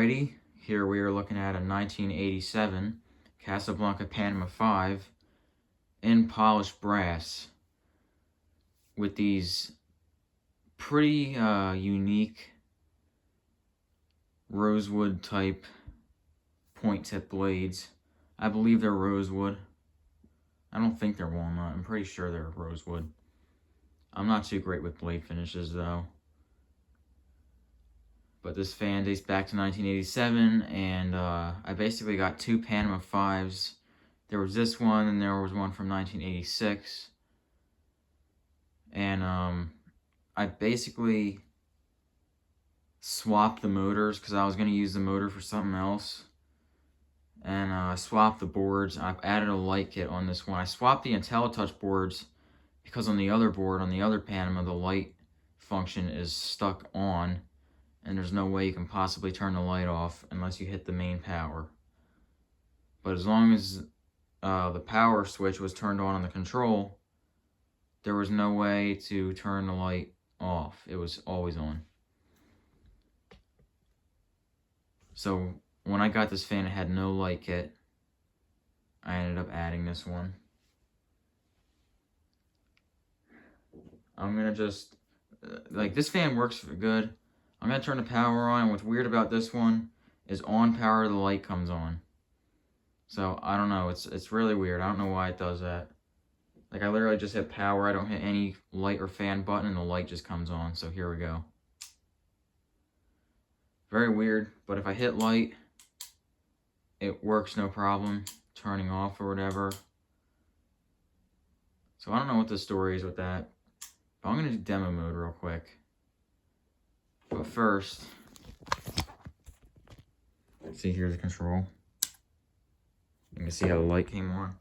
Alrighty, here we are looking at a 1987 Casablanca Panama 5 in polished brass with these pretty unique rosewood type point tip blades. I believe they're rosewood. I don't think they're walnut. I'm pretty sure they're rosewood. I'm not too great with blade finishes though. But this fan dates back to 1987, and I basically got two Panama 5s. There was this one, and there was one from 1986. And I basically swapped the motors because I was going to use the motor for something else. And I swapped the boards. I've added a light kit on this one. I swapped the IntelliTouch boards because on the other board, on the other Panama, the light function is stuck on. And there's no way you can possibly turn the light off unless you hit the main power. But as long as the power switch was turned on the control, there was no way to turn the light off. It was always on. So when I got this fan, it had no light kit. I ended up adding this one. I'm gonna just, this fan works good. I'm going to turn the power on, and what's weird about this one is on power, the light comes on. So, I don't know, it's really weird. I don't know why it does that. Like, I literally just hit power, I don't hit any light or fan button, and the light just comes on. So, here we go. Very weird, but if I hit light, it works no problem, turning off or whatever. So, I don't know what the story is with that, but I'm going to do demo mode real quick. But first, see, here's the control. You can see how the light came on.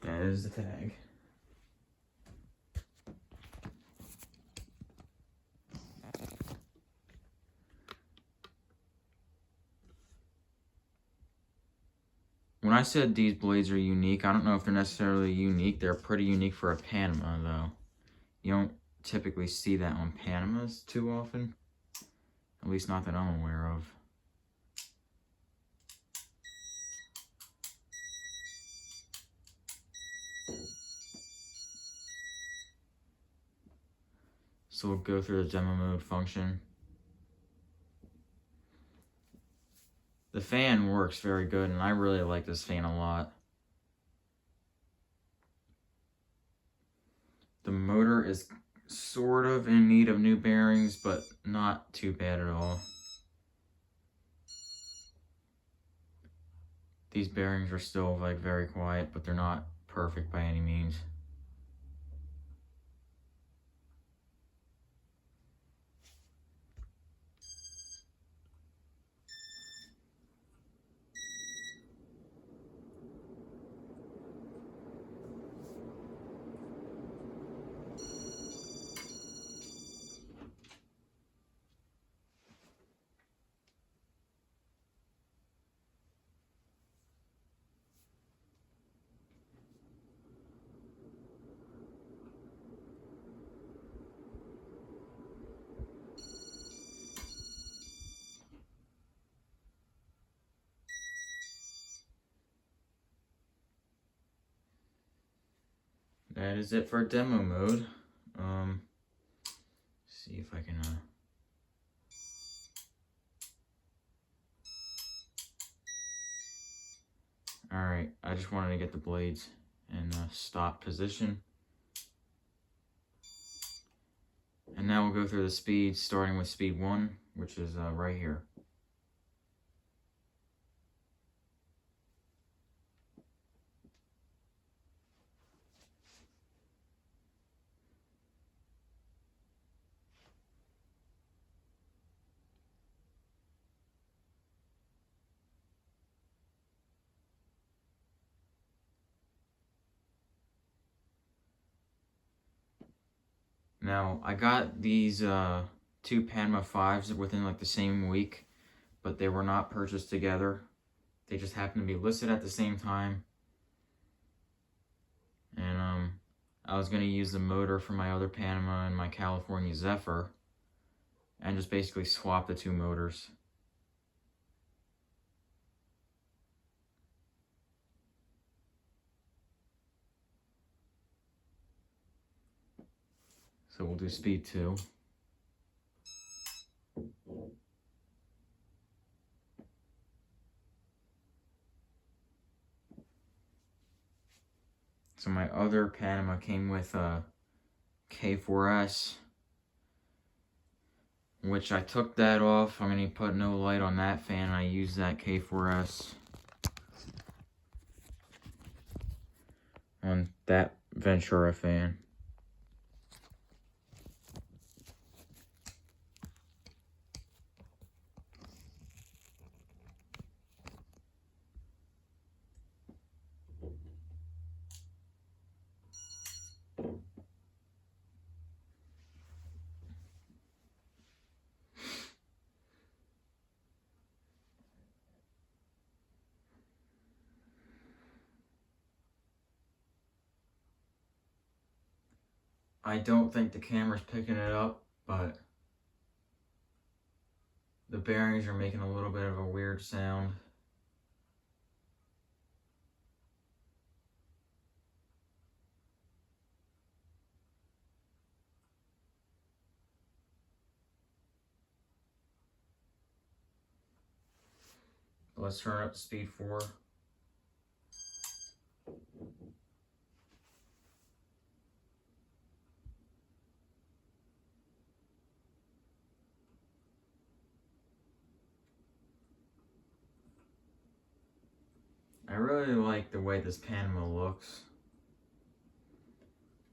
That is the tag. When I said these blades are unique, I don't know if they're necessarily unique. They're pretty unique for a Panama, though. You don't typically see that on Panamas too often. At least not that I'm aware of. So we'll go through the demo mode function. The fan works very good, and I really like this fan a lot. The motor is sort of in need of new bearings, but not too bad at all. These bearings are still very quiet, but they're not perfect by any means. That is it for demo mode. See if I can Alright, I just wanted to get the blades in stop position. And now we'll go through the speeds, starting with speed 1, which is right here. Now, I got these two Panama 5s within the same week, but they were not purchased together. They just happened to be listed at the same time. I was going to use the motor from my other Panama and my California Zephyr and just basically swap the two motors. So we'll do speed 2. So my other Panama came with a K4S, which I took that off. I'm going to put no light on that fan. I used that K4S on that Ventura fan. I don't think the camera's picking it up, but the bearings are making a little bit of a weird sound. Let's turn up to speed 4. I really like the way this Panama looks.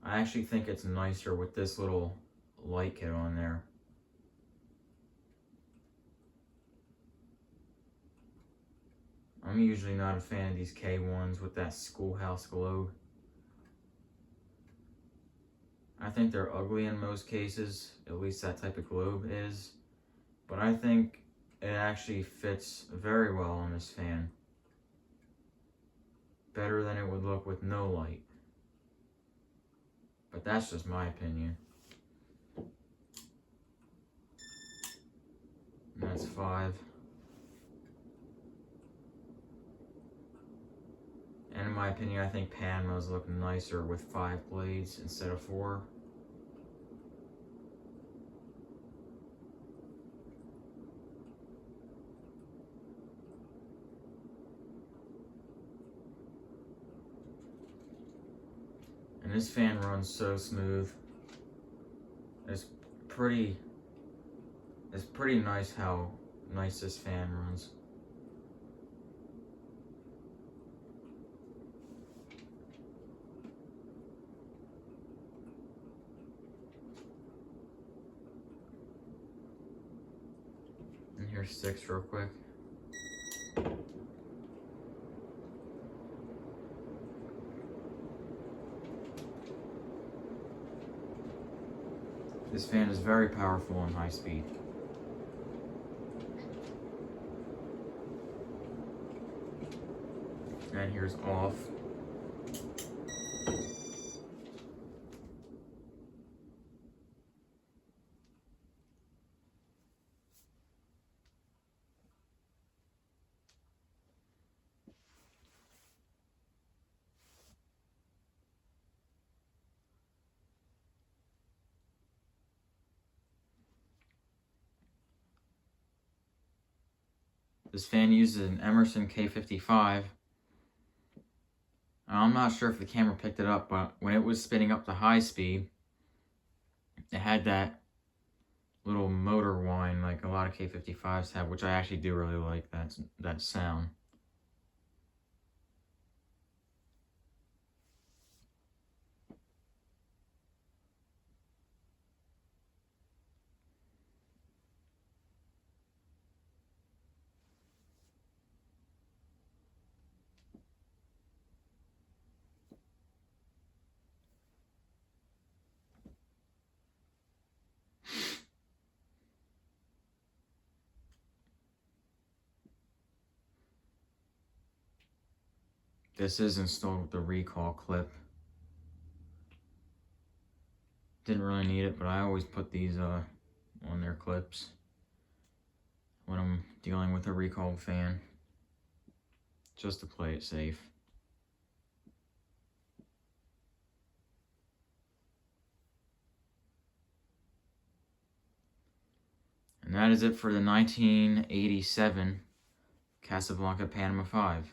I actually think it's nicer with this little light kit on there. I'm usually not a fan of these K1s with that schoolhouse globe. I think they're ugly in most cases, at least that type of globe is. But I think it actually fits very well on this fan. Better than it would look with no light. But that's just my opinion. And that's 5. And in my opinion, I think Panamas look nicer with 5 blades instead of 4. And this fan runs so smooth. It's pretty nice how nice this fan runs. And here's 6 real quick. This fan is very powerful on high speed. And here's off. This fan uses an Emerson K55. I'm not sure if the camera picked it up, but when it was spinning up to high speed, it had that little motor whine like a lot of K55s have, which I actually do really like that sound. This is installed with the recall clip. Didn't really need it, but I always put these on their clips when I'm dealing with a recalled fan, just to play it safe. And that is it for the 1987 Casablanca Panama 5.